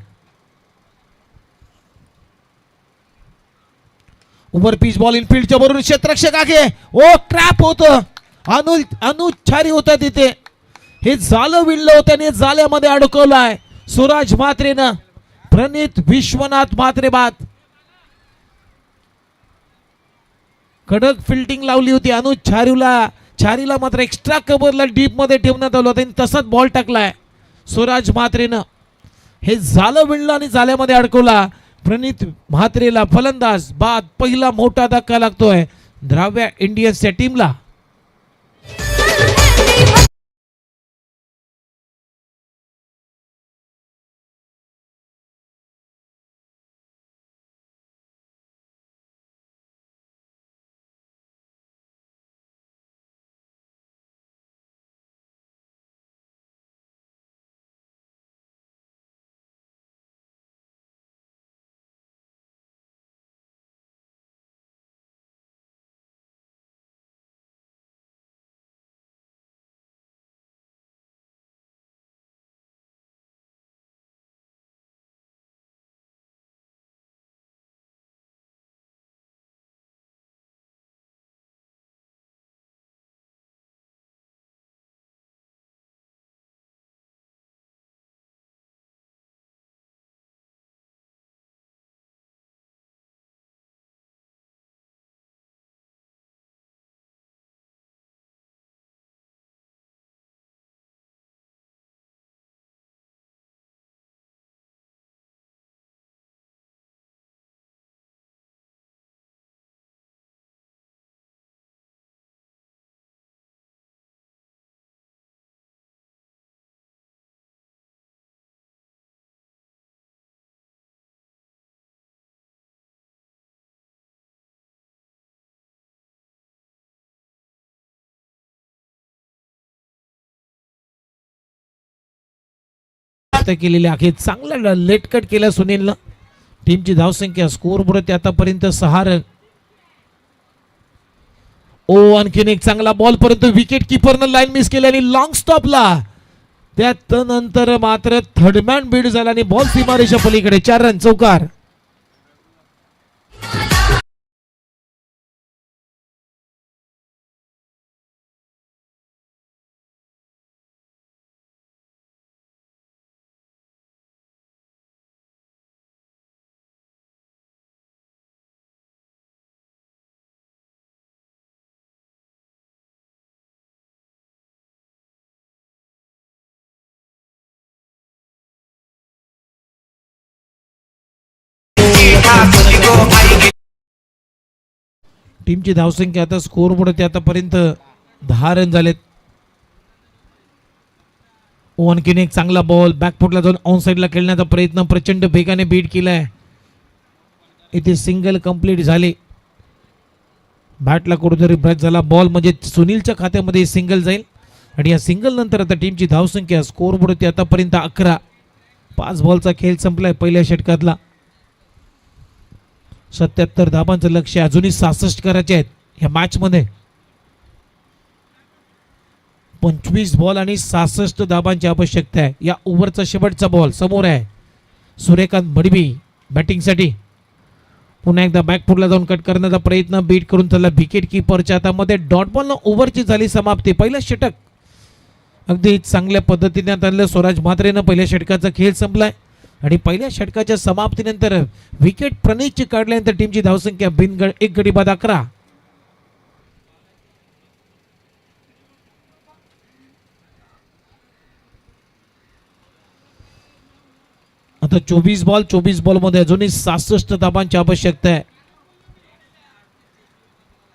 ओव्हर पिच बॉल इनफिल्डच्या बरोबर क्षेत्ररक्षक आहे. ओ ट्रॅप होतं. अनुच्छारी होता तिथे. हे जालं विणलं होतं आणि जाल्यामध्ये अडकवलाय सूरज म्हात्रेनं. प्रणित विश्वनाथ म्हात्रे बाद. कडक फिल्डिंग लावली होती छारीला मात्र एक्स्ट्रा कव्हरला डीप मध्ये ठेवण्यात आलं होतं. तसाच बॉल टाकलाय सूरज म्हात्रेनं. हे झालं विणलं आणि जाल्यामध्ये अडकवला. प्रणित म्हात्रेला फलंदाज बाद. पहिला मोठा धक्का लागतोय द्राव्या इंडियन्सच्या टीमला. केलेले आहे. चांगला लेट कट केला सुनीलनं. टीमची धावसंख्या स्कोअरबोर्ड आतापर्यंत 6 रन. ओ आणखीन एक चांगला बॉल परंतु विकेट किपरनं लाईन मिस केली आणि लॉंग स्टॉपला. त्यानंतर मात्र थर्डमॅन बीड झाला आणि बॉल सीमारेषा पलीकडे. 4 रन चौकार. टीमची धावसंख्या आता स्कोअरबोर्ड आतापर्यंत 10 रन झालेत. आणखीन एक चांगला बॉल बॅकफुटला जाऊन ऑन साइडला खेळण्याचा प्रयत्न प्रचंड वेगाने बीट केलाय. इथे सिंगल कंप्लीट झाले. बॅटला कुठेतरी ब्रश झाला. बॉल म्हणजे सुनीलच्या खात्यामध्ये सिंगल जाईल आणि या सिंगल नंतर आता टीमची धावसंख्या स्कोअरबोर्ड आतापर्यंत 11. 5 बॉलचा खेळ संपलाय पहिल्या षटकातला. 77 धाबांचं लक्ष्य अजूनही 66 करायचे आहेत या मॅच मध्ये. 25 बॉल आणि 66 धाबांची आवश्यकता आहे. या ओव्हरचा शेवटचा बॉल समोर आहे. सूर्यकांत मडवी बॅटिंगसाठी. पुन्हा एकदा बॅकफुटला जाऊन कट करण्याचा प्रयत्न. बीट करून त्याला विकेट किपरच्या हातामध्ये. डॉट बॉलनं ओव्हरची झाली समाप्ती. पहिलं षटक अगदी चांगल्या पद्धतीने आणलं सूरज म्हात्रेनं. पहिल्या षटकाचा खेळ संपलाय आणि पहिल्या षटकाच्या समाप्तीनंतर विकेट प्रणितची काढल्यानंतर टीमची धावसंख्या बिनगड 1 गडी बाद 11. आता 24 बॉल मध्ये अजूनही 66 धाबांची आवश्यकता आहे.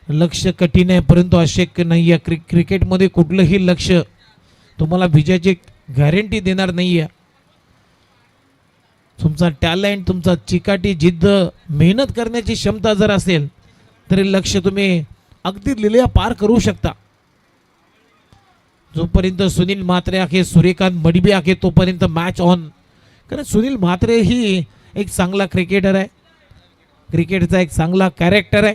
लक्ष्य कठीण आहे परंतु अशक्य नाही आहे. क्रिकेटमध्ये कुठलंही लक्ष्य तुम्हाला विजयाची गॅरंटी देणार नाहीये. तुमचा टॅलेंट, तुमचा चिकाटी, जिद्द, मेहनत करण्याची क्षमता जर असेल तरी लक्ष्य तुम्ही अगदी लिहिल्या पार करू शकता. जोपर्यंत सुनील म्हात्रे आहे, सूर्यकांत मडबी आहे, तोपर्यंत मॅच ऑन. कारण सुनील म्हात्रे ही एक चांगला क्रिकेटर आहे, क्रिकेटचा एक चांगला कॅरेक्टर आहे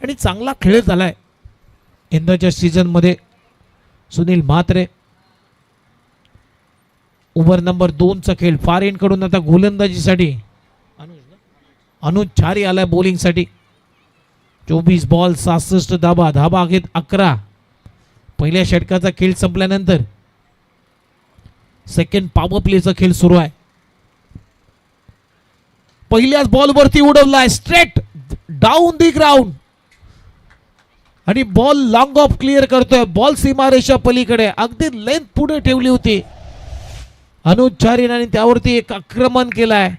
आणि चांगला खेळ झालाय यंदाच्या सीझन मध्ये. सुनील म्हात्रे ओव्हर नंबर 2चा खेळ फार एंड कडून आता गोलंदाजीसाठी अनुज छारी आलाय बॉलिंगसाठी. 24 बॉल 67 धाबा, धाबा आहेत 11. पहिल्या षटकाचा खेळ संपल्यानंतर सेकंड पॉवर प्लेचा खेळ सुरू आहे. पहिल्याच बॉलवरती उडवलाय स्ट्रेट डाऊन दी ग्राउंड आणि बॉल लॉंग ऑफ क्लिअर करतोय. बॉल सीमारेषा पलीकडे अगदी लेंथ पुढे ठेवली होती अनुज छारीन आणि त्यावरती एक आक्रमण केलाय.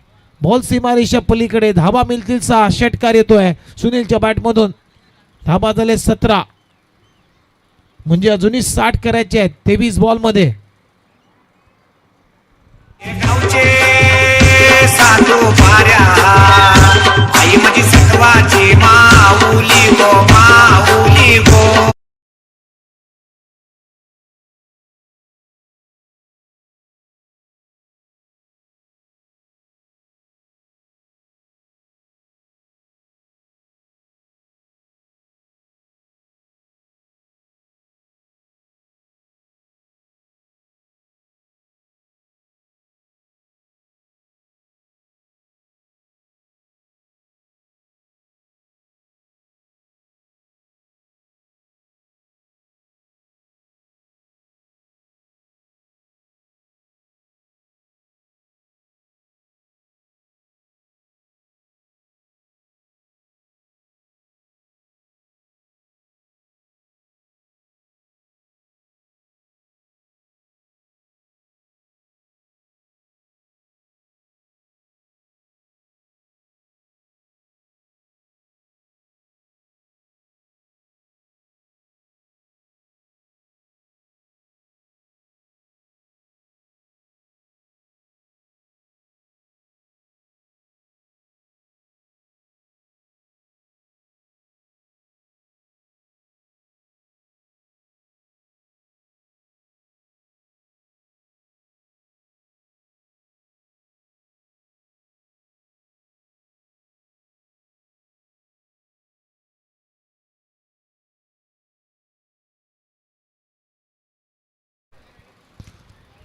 बॉल सीमारेषा पलीकडे, धाबा मिळतील 6. षटकार येतोय सुनीलच्या बॅटमधून. धाबा झाले 17, म्हणजे अजूनही 60 करायचे आहेत 23 बॉल मध्ये. गावचे साधू पाऱ्या आई माझी सत्वाची माऊली गो, माऊली गो.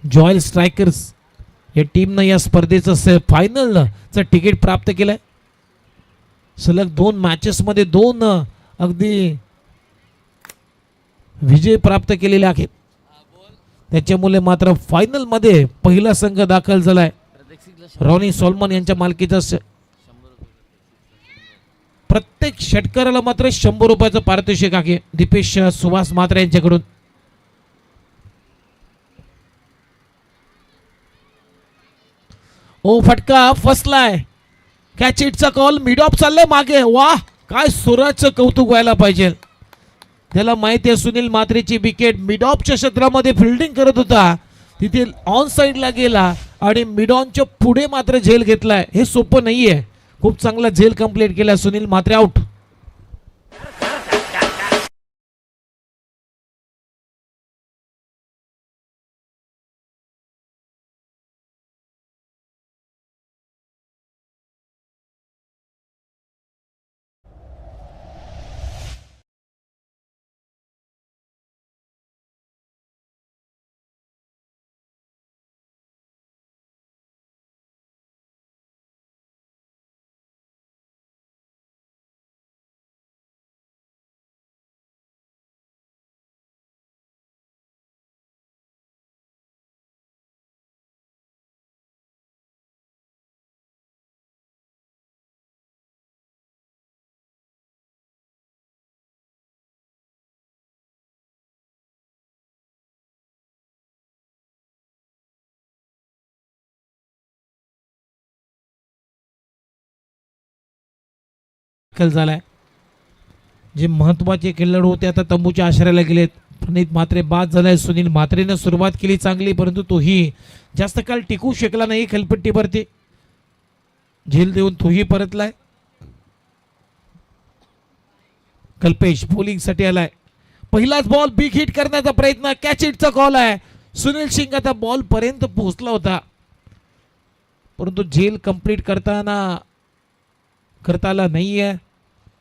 जॉयल स्ट्रायकर्स या टीमनं या स्पर्धेचं फायनलचं तिकीट प्राप्त केलंय. सलग 2 मॅचेस मध्ये 2 अगदी विजय प्राप्त केलेले आहेत. त्याच्यामुळे मात्र फायनल मध्ये पहिला संघ दाखल झालाय. रॉनी सॉलमन यांच्या मालकीचा प्रत्येक षटकाराला मात्र 100 रुपयाचं पारितोषिक आहे दीपेश सुभाष म्हात्रे यांच्याकडून. ओ फटका फसलाय. कॅच इटचा कॉल. मिड ऑफ चाललाय मागे. वाह, काय सुराचं कौतुक व्हायला पाहिजे. त्याला माहिती आहे सुनील म्हात्रेची विकेट मिड ऑफच्या क्षेत्रामध्ये फिल्डिंग करत होता, तिथे ऑन साइडला गेला आणि मिड ऑनच्या पुढे मात्र झेल घेतलाय. हे सोपं नाहीये. खूप चांगला झेल कंप्लीट केला. सुनील म्हात्रे आउट. झालाय. जे महत्वाचे खेळाडू होते आता तंबूच्या आश्रयाला गेलेत. प्रणित म्हात्रे बाद झालाय. सुनील म्हात्रेने सुरुवात केली चांगली, परंतु तोही जास्त काळ टिकू शकला नाही खेळपट्टीवरती. झेल देऊन तोही परतलाय. कल्पेश बॉलिंग साठी आलाय. पहिलाच बॉल बिग हिट करण्याचा प्रयत्न, कॅच हिटचा कॉल आहे. सुनील सिंग आता बॉल पर्यंत पोहोचला होता, परंतु झेल कंप्लीट करता आला नाहीये.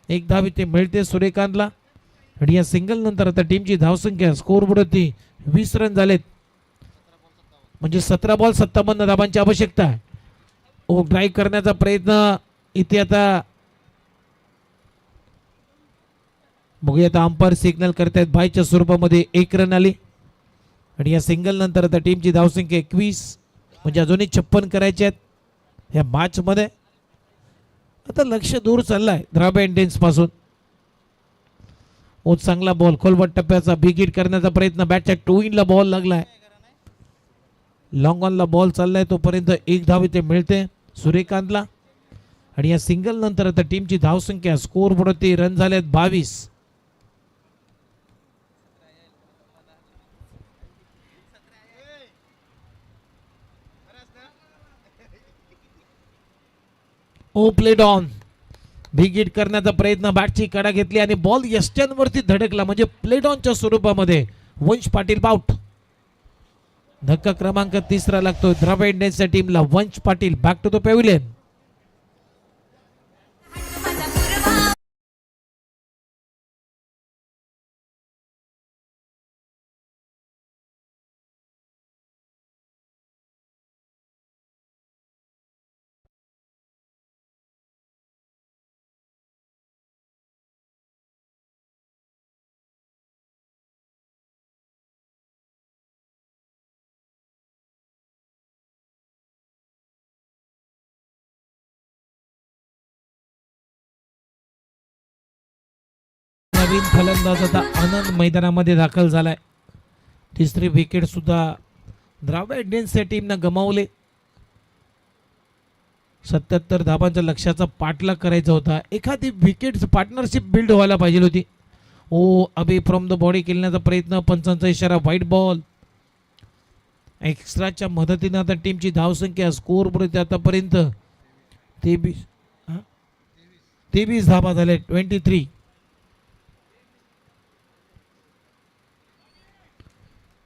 एक धाव इथे मिळते सूर्यकांतला आणि या सिंगल नंतर आता टीमची धावसंख्या स्कोअरबोर्डवरती 20 रन झालेत, म्हणजे 17 बॉल 57 धावांची आवश्यकता आहे. ड्राईव्ह करण्याचा प्रयत्न इथे आता बघूया. आता अंपायर सिग्नल करतायत बायच्या स्वरूपामध्ये 1 रन आली आणि या सिंगल नंतर आता टीमची धावसंख्या 21, म्हणजे अजूनही 56 करायचे आहेत या मॅच मध्ये. आता लक्ष दूर चाललाय द्राविड इंडियन्स पासून. चांगला बॉल खोलवट टप्प्याचा बिग हिट करण्याचा प्रयत्न, बॅटच्या टू इनला बॉल लागलाय, लॉंग ऑनला बॉल चाललाय, तोपर्यंत एक धाव इथे मिळते सूर्यकांतला आणि या सिंगल नंतर आता टीमची धावसंख्या स्कोर बोर्डवरती रन झालेत 22. प्लेड ऑन, बिग हिट करण्याचा प्रयत्न, बॅटची कडा घेतली आणि बॉल यष्ट्यांवरती धडकला, म्हणजे प्लेड ऑनच्या स्वरूपामध्ये वंश पाटील आउट. धक्का क्रमांक 3 लागतोय द्राविड इंडियन्सच्या टीमला. Vansh Patil back to the pavilion. नवीन फलंदाज आता आनंद मैदानामध्ये दाखल झालाय. तिसरी विकेट सुद्धा द्राविड इंडियन्सच्या टीमनं गमावले. 77 धावांच्या लक्ष्याचा पाठलाग करायचा होता. एखादी विकेट पार्टनरशिप बिल्ड व्हायला पाहिजे होती. अबे फ्रॉम द बॉडी खेळण्याचा प्रयत्न, पंचांचा इशारा, व्हाईट बॉल. एक्स्ट्राच्या मदतीने आता टीमची धावसंख्या स्कोर बोर्ड आतापर्यंत 23 धावा झाले, 23.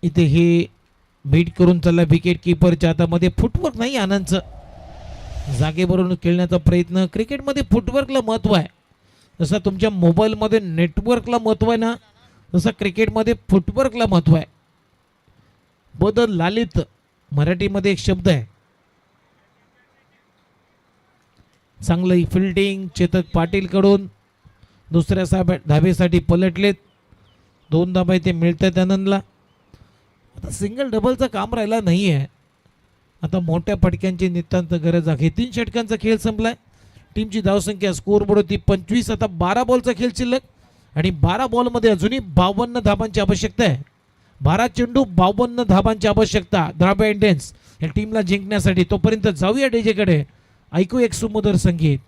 इथे हे बीट करून चालला विकेट किपरच्या हातामध्ये. फुटवर्क नाही आनंदचं, जागेवरून खेळण्याचा प्रयत्न. क्रिकेटमध्ये फुटवर्कला महत्व आहे. जसं तुमच्या मोबाईलमध्ये नेटवर्कला महत्व आहे ना, तसं क्रिकेटमध्ये फुटवर्कला महत्व आहे. बदल लालित मराठीमध्ये एक शब्द आहे. चांगलं फिल्डिंग चेतक पाटील कडून दुसऱ्या धाबेसाठी पलटलेत. 2 धाबा इथे मिळतात आनंदला. आता सिंगल डबलचं काम राहिला नाही आहे. आता मोठ्या फटक्यांची नितांत गरज आहे. 3 षटकांचा खेळ संपलाय. टीमची धावसंख्या स्कोर बोर्डवरती 25. आता 12 बॉलचा खेळ शिल्लक आणि 12 बॉलमध्ये अजूनही 52 धाबांची आवश्यकता आहे. 12 चेंडू 52 धाबांची आवश्यकता द्राविड इंडियन्स या टीमला जिंकण्यासाठी. तोपर्यंत जाऊया डीजेकडे, ऐकू एक सुमधुर संगीत.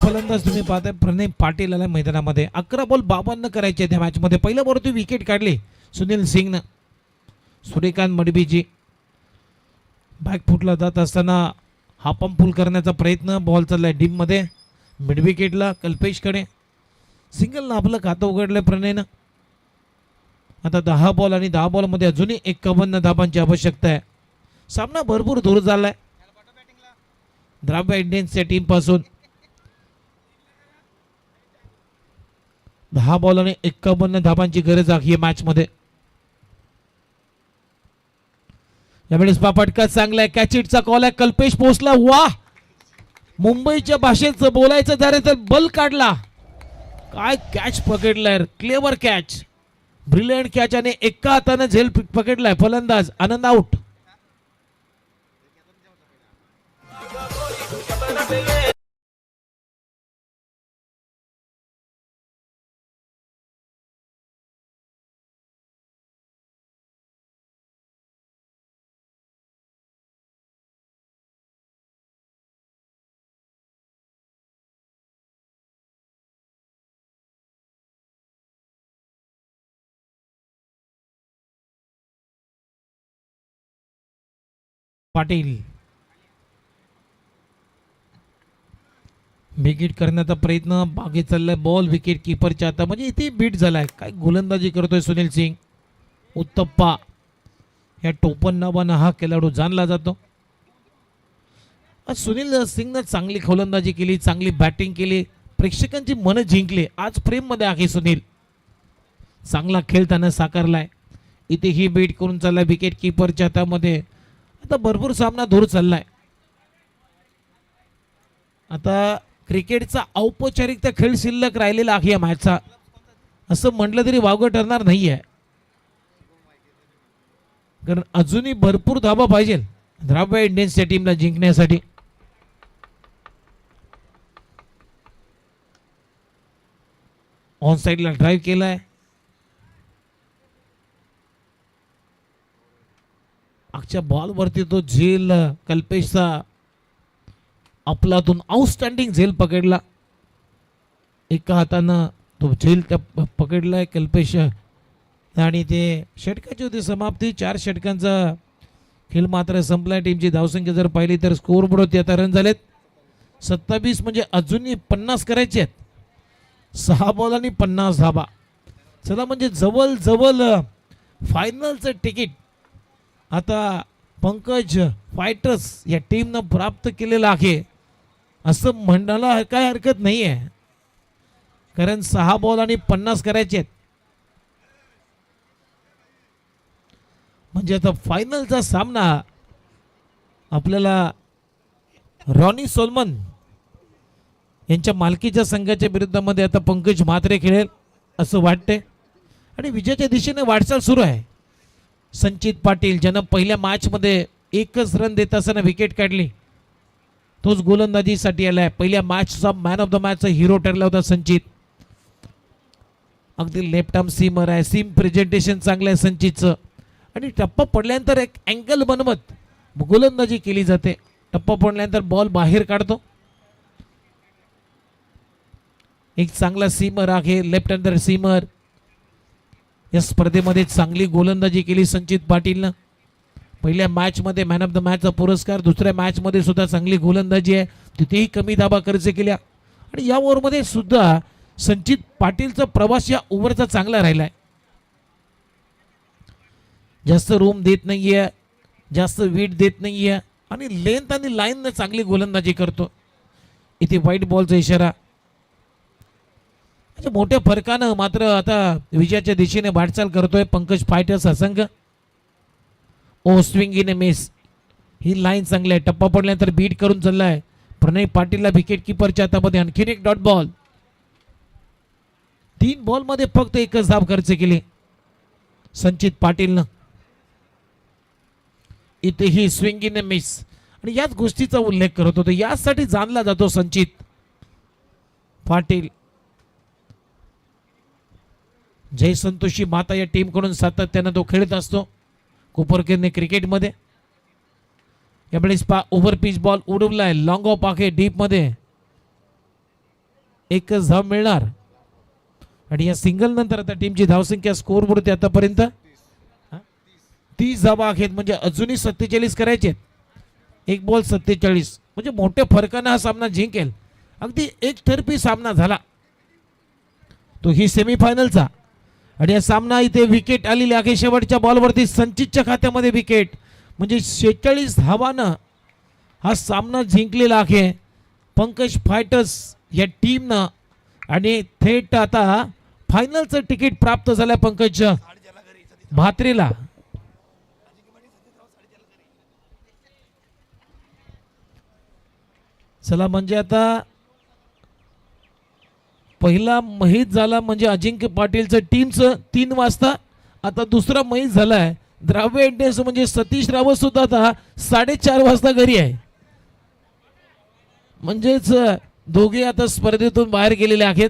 फलंदाज तुम्ही पाहताय प्रणय पाटील आला मैदानामध्ये. 11 बॉल 52 करायचे त्या मॅच मध्ये. पहिल्या बॉलवरती विकेट काढली सुनील सिंगनं. सूर्यकांत मडबीजी बॅकफुटला जात असताना हा पंप पुल करण्याचा प्रयत्न. बॉल चाललाय डीप मध्ये मिड विकेटला कल्पेशकडे. सिंगलनं आपलं खातं उघडलंय प्रणयनं. आता 10 बॉल आणि 10 बॉलमध्ये अजूनही 51 धाबांची आवश्यकता आहे. सामना भरपूर दूर झालाय द्राविड इंडियन्सच्या टीम पासून. 10 बॉल आणि 51 धाबांची गरज आहे या मॅच मध्ये. यावेळेस फटका चांगला आहे. कॅच इटचा कॉल आहे. कल्पेश पोहोचला. वा, मुंबईच्या भाषेत बोलायचं झालं तर बल काढला. काय कॅच पकडलाय, क्लेवर कॅच, ब्रिलियंट कॅच. आणि एका हाताने झेल पकडलाय फलंदाज. आनंद आउट. पाटील विकेट करण्याचा प्रयत्न मागे चाललाय. बॉल विकेट किपरच्या आता म्हणजे इथे बीट झालाय. काय गोलंदाजी करतोय सुनील सिंग. उत्तप्पा या टोपण नावानं हा खेळाडू जाणला जातो. आज सुनील सिंगनं चांगली गोलंदाजी केली, चांगली बॅटिंग केली, प्रेक्षकांची मनं जिंकली. आज फ्रेम मध्ये आहे सुनील. चांगला खेळ त्यानं साकारलाय. इथे ही बीट करून चाललाय विकेट किपरच्या हातामध्ये. आता भरपूर सामना दूर चाललाय. आता क्रिकेटचा औपचारिकता खेळ शिल्लक राहिलेला आहे या मॅचचा असं म्हटलं तरी वावगं ठरणार नाहीये. कारण अजूनही भरपूर धाबा पाहिजे द्राविड इंडियन्सच्या टीमला जिंकण्यासाठी. ऑन साइडला ड्राईव्ह केलाय. मागच्या बॉलवरती तो झेल कल्पेशचा आपलातून आउटस्टँडिंग झेल पकडला. एका हातानं तो झेल पकडलाय कल्पेश. आणि ते षटकाची होती समाप्ती. 4 षटकांचा खेळ मात्र संपलाय. टीमची धावसंख्या जर पाहिली तर स्कोर बोर्डवरती आता रन झालेत 27. म्हणजे अजूनही 50 करायचे आहेत. 6 बॉल आणि 50 धाबा. चला म्हणजे जवळ जवळ फायनलचं तिकीट आता पंकज फायटर्स या टीमनं प्राप्त केलेलं आहे असं म्हणायला काय हरकत नाही आहे. कारण 6 बॉल आणि 50 करायचे आहेत. म्हणजे आता फायनलचा सामना आपल्याला रॉनी सोलमन यांच्या मालकीच्या संघाच्या विरुद्धामध्ये आता पंकज म्हात्रे खेळेल असं वाटतंय. आणि विजयाच्या दिशेने वाटचाल सुरू आहे. संचित पाटील ज्यानं पहिल्या मॅचमध्ये 1च रन देत असताना विकेट काढली तोच गोलंदाजीसाठी आलाय. पहिल्या मॅचचा मॅन ऑफ द मॅचचा हिरो ठरला होता संचित. अगदी लेफ्ट आर्म सीमर आहे. सीम प्रेझेंटेशन चांगलं आहे संचितचं. आणि टप्पा पडल्यानंतर एक अँगल बनवत गोलंदाजी केली जाते. टप्पा पडल्यानंतर बॉल बाहेर काढतो. एक चांगला सीमर आहे, लेफ्ट हँडर सीमर. या स्पर्धेमध्ये चांगली गोलंदाजी केली संचित पाटीलनं. पहिल्या मॅचमध्ये मॅन ऑफ द मॅचचा पुरस्कार. दुसऱ्या मॅचमध्ये सुद्धा चांगली गोलंदाजी आहे, तिथेही कमी धाबा खर्च केल्या. आणि या ओव्हरमध्ये सुद्धा संचित पाटीलचा प्रवास या ओव्हरचा चांगला राहिलाय. जास्त रूम देत नाहीये, जास्त वीट देत नाहीये आणि लेंथ आणि लाईनने चांगली गोलंदाजी करतो. इथे व्हाईट बॉलचा इशारा. मोठ्या फरकानं मात्र आता विजयाच्या दिशेने वाटचाल करतोय पंकज फायटर्स हा संघ. ओ स्विंग इन ए मिस. ही लाईन चांगली आहे. टप्पा पडल्यानंतर बीट करून चाललाय. प्रणय पाटीलला विकेट किपरच्या हातामध्ये आणखीन एक डॉट बॉल. 3 बॉलमध्ये फक्त 1च धाव खर्च केली संचित पाटीलनं. इथेही स्विंग इन ए मिस. आणि याच गोष्टीचा उल्लेख करत होतो. यासाठी जाणला जातो संचित पाटील. जय संतोषी माता या टीम कडून सातत्याने तो खेळत असतो कोपरखेरणे क्रिकेटमध्ये. यावेळेस ओव्हर पिच बॉल उडवलाय. लॉंग ऑफ आहे डीप मध्ये. एकच धाव मिळणार आणि या सिंगल नंतर आता टीमची धावसंख्या स्कोअरवरती आतापर्यंत 30 धावा आहेत. म्हणजे अजूनही 47 करायचे आहेत. एक बॉल 47 म्हणजे मोठ्या फरकानं हा सामना जिंकेल. अगदी एकतर्फी सामना झाला तो ही सेमीफायनलचा. आणि हा सामना इथे विकेट आलेली आहे शेवटच्या बॉलवरती. संचितच्या खात्यामध्ये विकेट म्हणजे 46 धावानं हा सामना जिंकलेला आहे पंकज फायटर्स या टीमनं. आणि थेट आता फायनलचं तिकीट प्राप्त झालं पंकज म्हात्रेला. चला म्हणजे आता पहिला मैच झाला म्हणजे अजिंक्य पाटीलचं टीमचं 3 वाजता. आता दुसरा मैच झालाय द्रविड इंडियन्स म्हणजे सतीश रावत सुद्धा आता 4:30 वाजता घरी आहे. म्हणजेच दोघे आता स्पर्धेतून बाहेर गेलेले आहेत.